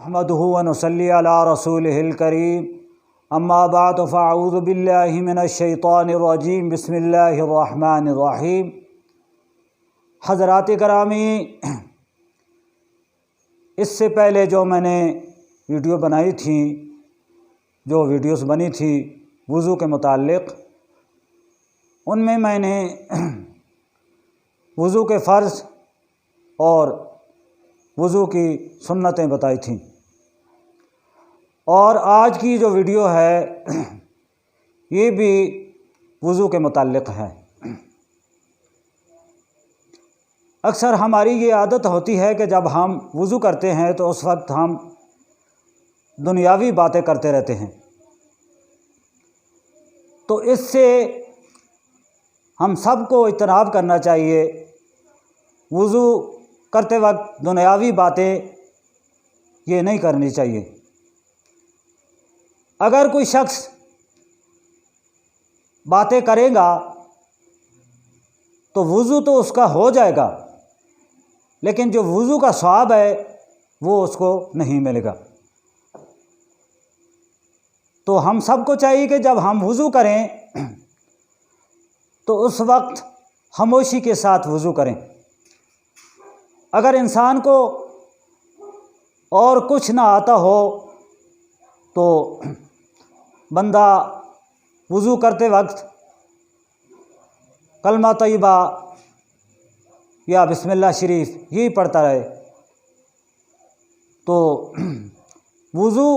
احمدہ و نصلی علی رسولہ الکریم اما بعد فاعوذ باللہ من الشیطان الرجیم بسم اللہ الرحمن الرحیم۔ حضرات کرامی، اس سے پہلے جو میں نے ویڈیو بنائی تھی، جو ویڈیوز بنی تھی وضو کے متعلق، ان میں نے وضو کے فرض اور وضو کی سنتیں بتائی تھیں، اور آج کی جو ویڈیو ہے یہ بھی وضو کے متعلق ہے۔ اکثر ہماری یہ عادت ہوتی ہے کہ جب ہم وضو کرتے ہیں تو اس وقت ہم دنیاوی باتیں کرتے رہتے ہیں، تو اس سے ہم سب کو اجتناب کرنا چاہیے۔ وضو کرتے وقت دنیاوی باتیں یہ نہیں کرنی چاہیے۔ اگر کوئی شخص باتیں کرے گا تو وضو تو اس کا ہو جائے گا، لیکن جو وضو کا ثواب ہے وہ اس کو نہیں ملے گا۔ تو ہم سب کو چاہیے کہ جب ہم وضو کریں تو اس وقت خاموشی کے ساتھ وضو کریں۔ اگر انسان کو اور کچھ نہ آتا ہو تو بندہ وضو کرتے وقت کلمہ طیبہ یا بسم اللہ شریف یہی پڑھتا رہے۔ تو وضو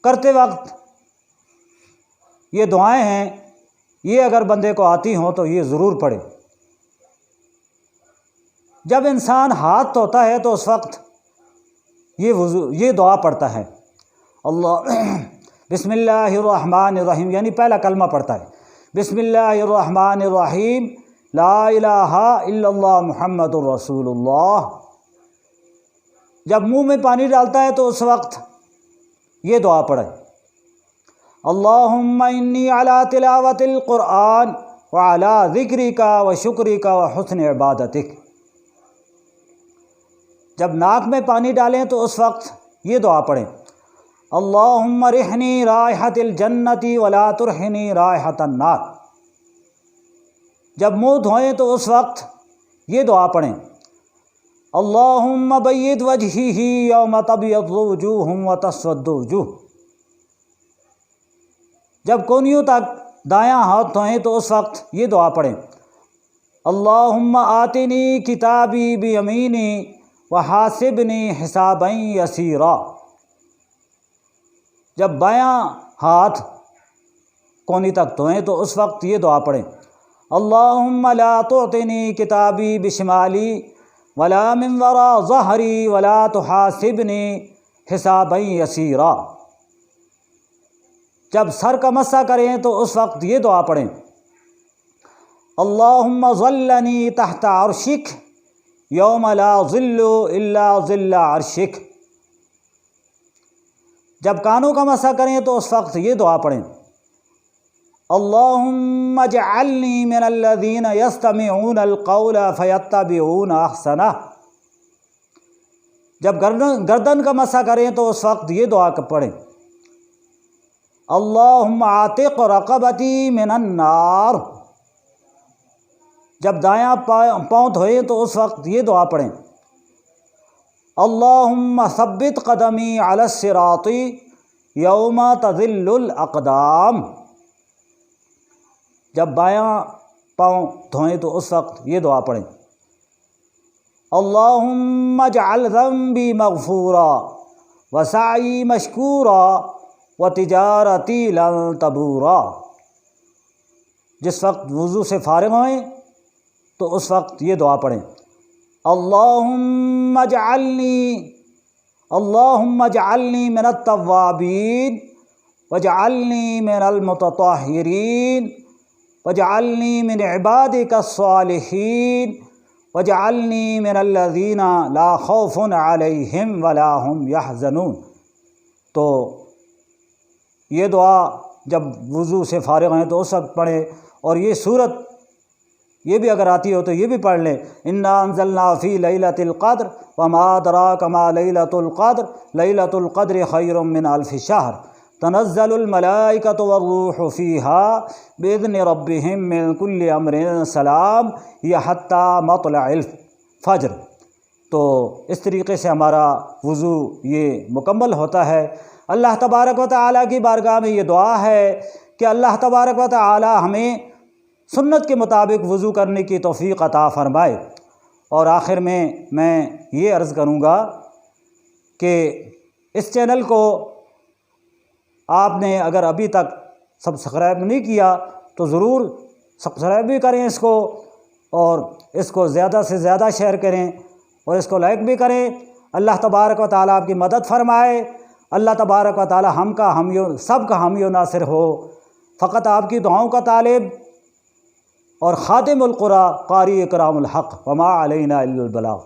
کرتے وقت یہ دعائیں ہیں، یہ اگر بندے کو آتی ہوں تو یہ ضرور پڑھے۔ جب انسان ہاتھ دھوتا ہے تو اس وقت یہ دعا پڑھتا ہے، بسم اللہ الرحمن الرحیم، یعنی پہلا کلمہ پڑھتا ہے بسم اللہ الرحمن الرحیم لا الہ الا اللہ محمد الرسول اللہ۔ جب منہ میں پانی ڈالتا ہے تو اس وقت یہ دعا پڑھے، اللہم انی علی تلاوت القرآن وعلی ذکرک وشکرک وحسن عبادتک۔ جب ناک میں پانی ڈالیں تو اس وقت یہ دعا پڑھیں، اللہم رحنی رائحۃ الجنت ولا ترحنی رائحۃ النار۔ جب منہ دھوئیں تو اس وقت یہ دعا پڑھیں، اللہم بید وجہہ یوم تبیض وجوہ وتسود وجوہ۔ جب کونیوں تک دایاں ہاتھ دھوئیں تو اس وقت یہ دعا پڑھیں، اللہم آتنی کتابی بیمینی وحاسبنی حسابا یسیرا۔ جب بایاں ہاتھ کونی تک دھوئیں تو اس وقت یہ دعا پڑھیں، اللہم لا تعطنی کتابی بشمالی ولا من وراء ظہری ولا تحاسبنی حسابا یسیرا۔ جب سر کا مسح کریں تو اس وقت یہ دعا پڑھیں، اللہم ظلنی تحت عرشک یوم لا ظل الا ظل عرشک۔ جب کانوں کا مسح کریں تو اس وقت یہ دعا پڑھیں، اللہم اجعلنی من الذین یستمعون القول فیتبعون احسنہ۔ جب گردن کا مسح کریں تو اس وقت یہ دعا پڑھیں، اللہم اعتق رقبتی من النار۔ جب دایاں پاؤں دھوئیں تو اس وقت یہ دعا پڑھیں، اللہم ثبت قدمی علی الصراط یوم تزل الاقدام۔ جب بایاں پاؤں دھوئیں تو اس وقت یہ دعا پڑھیں، اللہم اجعل ذنبی مغفورا وسعی مشکورا وتجارتی لن تبورا۔ جس وقت وضو سے فارغ ہوئیں تو اس وقت یہ دعا پڑھیں، اللہم اجعلنی من التوابین واجعلنی من المتطہرین واجعلنی من عبادک الصالحین واجعلنی من الذین لا خوف علیہم ولا هم یحزنون۔ تو یہ دعا جب وضو سے فارغ ہیں تو اس وقت پڑھیں، اور یہ سورت یہ بھی اگر آتی ہو تو یہ بھی پڑھ لیں۔ انا انزلنا فی لیلۃ القدر وما ادراک ما لیلۃ القدر لیلۃ القدر خیر من الف شہر تنزل الملائکۃ والروح فیہا باذن ربہم من کل امر سلام یہ حتی مطلع الفجر۔ تو اس طریقے سے ہمارا وضو یہ مکمل ہوتا ہے۔ اللہ تبارک و تعالیٰ کی بارگاہ میں یہ دعا ہے کہ اللہ تبارک و تعالیٰ ہمیں سنت کے مطابق وضو کرنے کی توفیق عطا فرمائے۔ اور آخر میں یہ عرض کروں گا کہ اس چینل کو آپ نے اگر ابھی تک سبسکرائب نہیں کیا تو ضرور سبسکرائب بھی کریں اس کو، اور اس کو زیادہ سے زیادہ شیئر کریں اور اس کو لائک بھی کریں۔ اللہ تبارک و تعالیٰ آپ کی مدد فرمائے۔ اللہ تبارک و تعالیٰ سب کا حامی و ناصر ہو۔ فقط آپ کی دعاؤں کا طالب اور خاتم القرآن قاری اکرام الحق، وما علینا الا البلاغ۔